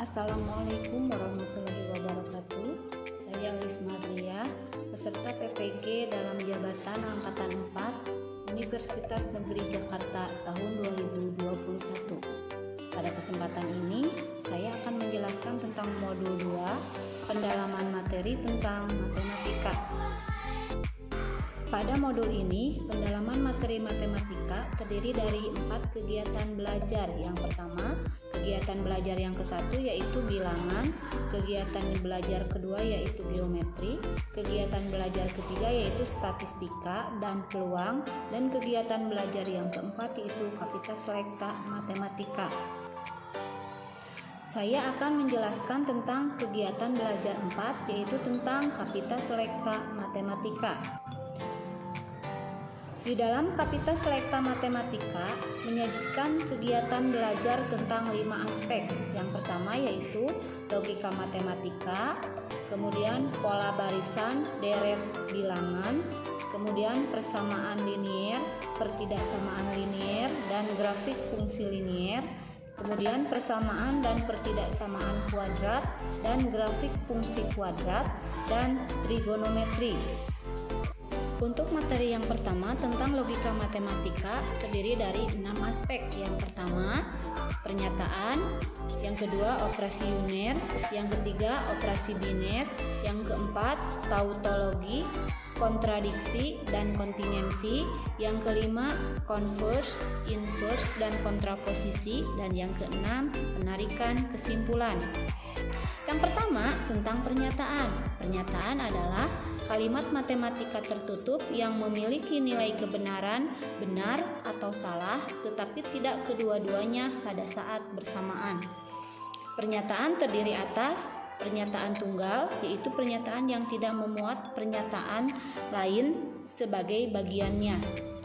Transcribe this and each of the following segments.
Assalamualaikum warahmatullahi wabarakatuh. Saya Lisma Ria, peserta PPG dalam jabatan Angkatan 4 Universitas Negeri Jakarta tahun 2021. Pada kesempatan ini, saya akan menjelaskan tentang modul 2, pendalaman materi tentang matematika. Pada modul ini, pendalaman materi matematika terdiri dari 4 kegiatan belajar. Yang pertama, kegiatan belajar yang ke-1 yaitu bilangan, kegiatan belajar kedua yaitu geometri, kegiatan belajar ketiga yaitu statistika dan peluang, dan kegiatan belajar yang keempat yaitu kapita selekta matematika. Saya akan menjelaskan tentang kegiatan belajar 4 yaitu tentang kapita selekta matematika. Di dalam kapita selekta matematika menyajikan kegiatan belajar tentang 5 aspek. Yang pertama yaitu logika matematika, kemudian pola barisan, deret bilangan, kemudian persamaan linier, pertidaksamaan linier, dan grafik fungsi linier, kemudian persamaan dan pertidaksamaan kuadrat, dan grafik fungsi kuadrat, dan trigonometri. Untuk materi yang pertama tentang logika matematika terdiri dari 6 aspek. Yang pertama, pernyataan, yang kedua operasi uner, yang ketiga operasi biner, yang keempat tautologi, kontradiksi dan kontingensi, yang kelima converse, inverse dan kontraposisi, dan yang keenam penarikan kesimpulan. Yang pertama tentang pernyataan. Pernyataan adalah kalimat matematika tertutup yang memiliki nilai kebenaran benar atau salah, tetapi tidak kedua-duanya pada saat bersamaan. Pernyataan terdiri atas pernyataan tunggal, yaitu pernyataan yang tidak memuat pernyataan lain sebagai bagiannya.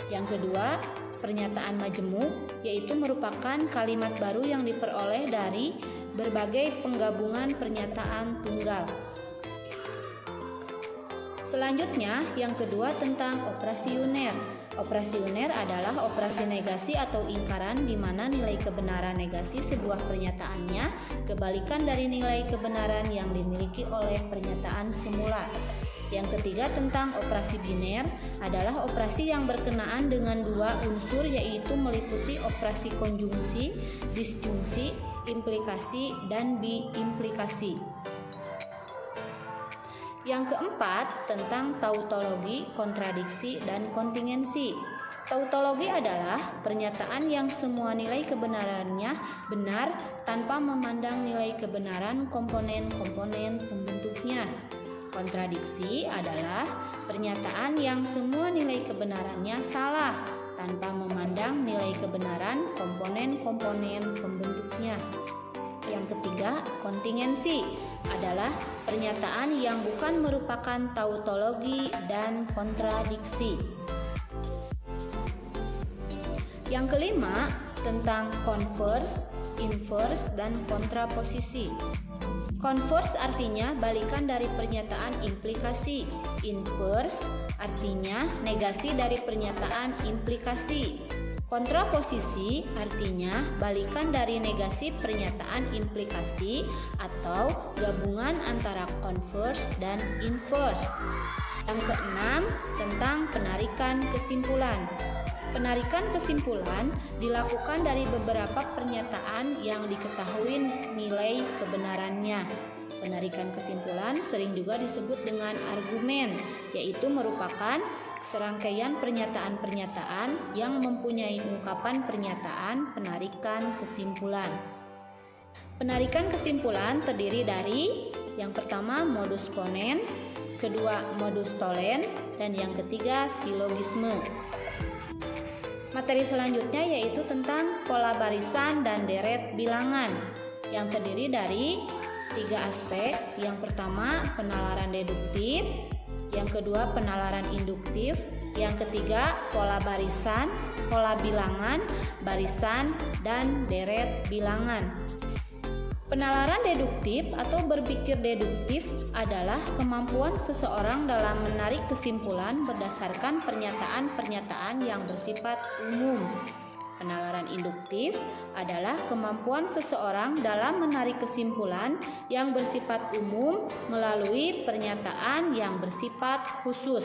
Yang kedua, pernyataan majemuk, yaitu merupakan kalimat baru yang diperoleh dari berbagai penggabungan pernyataan tunggal. Selanjutnya, yang kedua tentang operasi uner. Operasi uner adalah operasi negasi atau ingkaran di mana nilai kebenaran negasi sebuah pernyataannya kebalikan dari nilai kebenaran yang dimiliki oleh pernyataan semula. Yang ketiga tentang operasi biner adalah operasi yang berkenaan dengan 2 unsur, yaitu meliputi operasi konjungsi, disjungsi, implikasi, dan biimplikasi. Yang keempat tentang tautologi, kontradiksi, dan kontingensi. Tautologi adalah pernyataan yang semua nilai kebenarannya benar tanpa memandang nilai kebenaran komponen-komponen pembentuknya. Kontradiksi adalah pernyataan yang semua nilai kebenarannya salah tanpa memandang nilai kebenaran komponen-komponen pembentuknya. Yang ketiga, kontingensi adalah pernyataan yang bukan merupakan tautologi dan kontradiksi. Yang kelima, tentang converse, inverse, dan kontraposisi. Converse artinya balikan dari pernyataan implikasi. Inverse artinya negasi dari pernyataan implikasi. Kontraposisi artinya balikan dari negasi pernyataan implikasi atau gabungan antara converse dan inverse. Yang keenam, tentang penarikan kesimpulan. Penarikan kesimpulan dilakukan dari beberapa pernyataan yang diketahui nilai kebenarannya. Penarikan kesimpulan sering juga disebut dengan argumen, yaitu merupakan serangkaian pernyataan-pernyataan yang mempunyai ungkapan pernyataan penarikan kesimpulan. Penarikan kesimpulan terdiri dari yang pertama modus ponen, kedua modus tollens, dan yang ketiga silogisme. Materi selanjutnya yaitu tentang pola barisan dan deret bilangan yang terdiri dari 3 aspek. Yang pertama penalaran deduktif, yang kedua penalaran induktif, yang ketiga pola barisan, pola bilangan, barisan, dan deret bilangan. Penalaran deduktif atau berpikir deduktif adalah kemampuan seseorang dalam menarik kesimpulan berdasarkan pernyataan-pernyataan yang bersifat umum. Penalaran induktif adalah kemampuan seseorang dalam menarik kesimpulan yang bersifat umum melalui pernyataan yang bersifat khusus.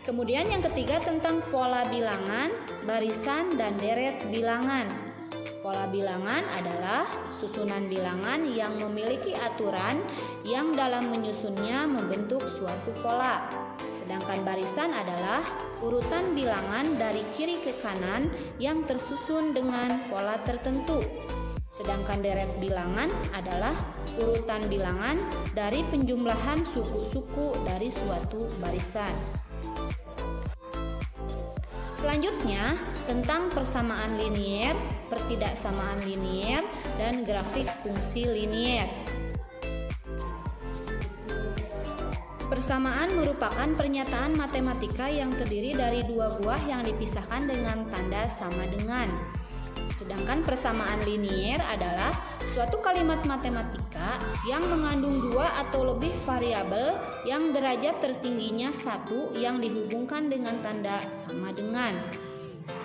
Kemudian yang ketiga tentang pola bilangan, barisan, dan deret bilangan. Pola bilangan adalah susunan bilangan yang memiliki aturan yang dalam menyusunnya membentuk suatu pola. Sedangkan barisan adalah urutan bilangan dari kiri ke kanan yang tersusun dengan pola tertentu. Sedangkan deret bilangan adalah urutan bilangan dari penjumlahan suku-suku dari suatu barisan. Selanjutnya, tentang persamaan linier, pertidaksamaan linier, dan grafik fungsi linier. Persamaan merupakan pernyataan matematika yang terdiri dari dua buah yang dipisahkan dengan tanda sama dengan. Sedangkan persamaan linier adalah suatu kalimat matematika yang mengandung dua atau lebih variabel yang derajat tertingginya satu yang dihubungkan dengan tanda sama dengan.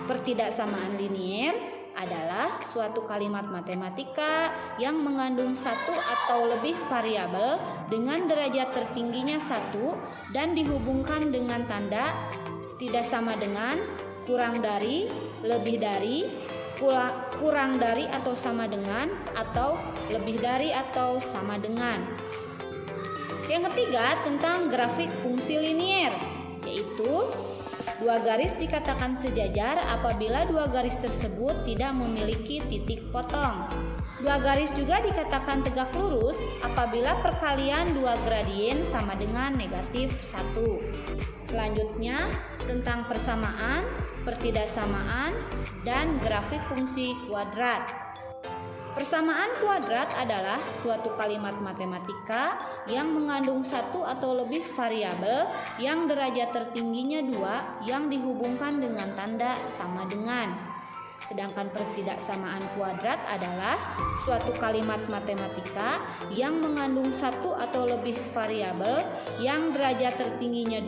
Pertidaksamaan linier adalah suatu kalimat matematika yang mengandung satu atau lebih variabel dengan derajat tertingginya satu dan dihubungkan dengan tanda tidak sama dengan, kurang dari, lebih dari, kurang dari atau sama dengan, atau lebih dari atau sama dengan. Yang ketiga tentang grafik fungsi linier, yaitu dua garis dikatakan sejajar apabila dua garis tersebut tidak memiliki titik potong. Dua garis juga dikatakan tegak lurus apabila perkalian dua gradien sama dengan negatif 1. Selanjutnya tentang persamaan, pertidaksamaan, dan grafik fungsi kuadrat. Persamaan kuadrat adalah suatu kalimat matematika yang mengandung satu atau lebih variabel yang derajat tertingginya 2 yang dihubungkan dengan tanda sama dengan. Sedangkan pertidaksamaan kuadrat adalah suatu kalimat matematika yang mengandung satu atau lebih variabel yang derajat tertingginya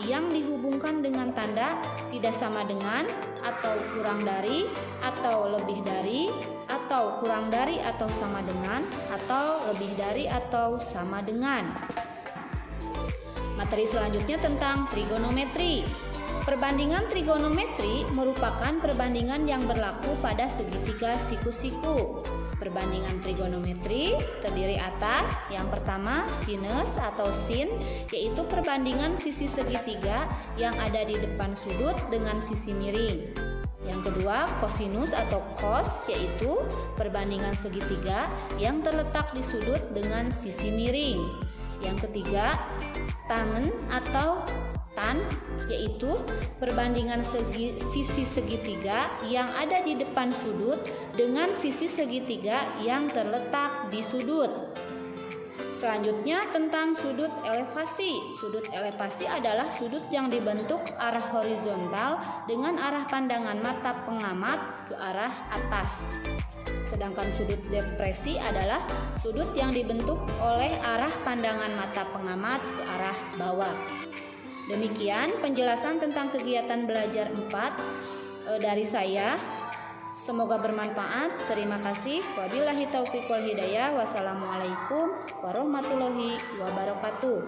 2 yang dihubungkan dengan tanda tidak sama dengan, atau kurang dari, atau lebih dari, atau kurang dari atau sama dengan, atau lebih dari atau sama dengan. Materi selanjutnya tentang trigonometri. Perbandingan trigonometri merupakan perbandingan yang berlaku pada segitiga siku-siku. Perbandingan trigonometri terdiri atas yang pertama sinus atau sin, yaitu perbandingan sisi segitiga yang ada di depan sudut dengan sisi miring. Yang kedua kosinus atau cos, yaitu perbandingan segitiga yang terletak di sudut dengan sisi miring. Yang ketiga tangen atau tan, yaitu perbandingan sisi segitiga yang ada di depan sudut dengan sisi segitiga yang terletak di sudut. Selanjutnya tentang sudut elevasi. Sudut elevasi adalah sudut yang dibentuk arah horizontal dengan arah pandangan mata pengamat ke arah atas. Sedangkan sudut depresi adalah sudut yang dibentuk oleh arah pandangan mata pengamat ke arah bawah. Demikian penjelasan tentang kegiatan belajar 4 dari saya. Semoga bermanfaat. Terima kasih. Wabillahi taufiq wal hidayah. Wassalamualaikum warahmatullahi wabarakatuh.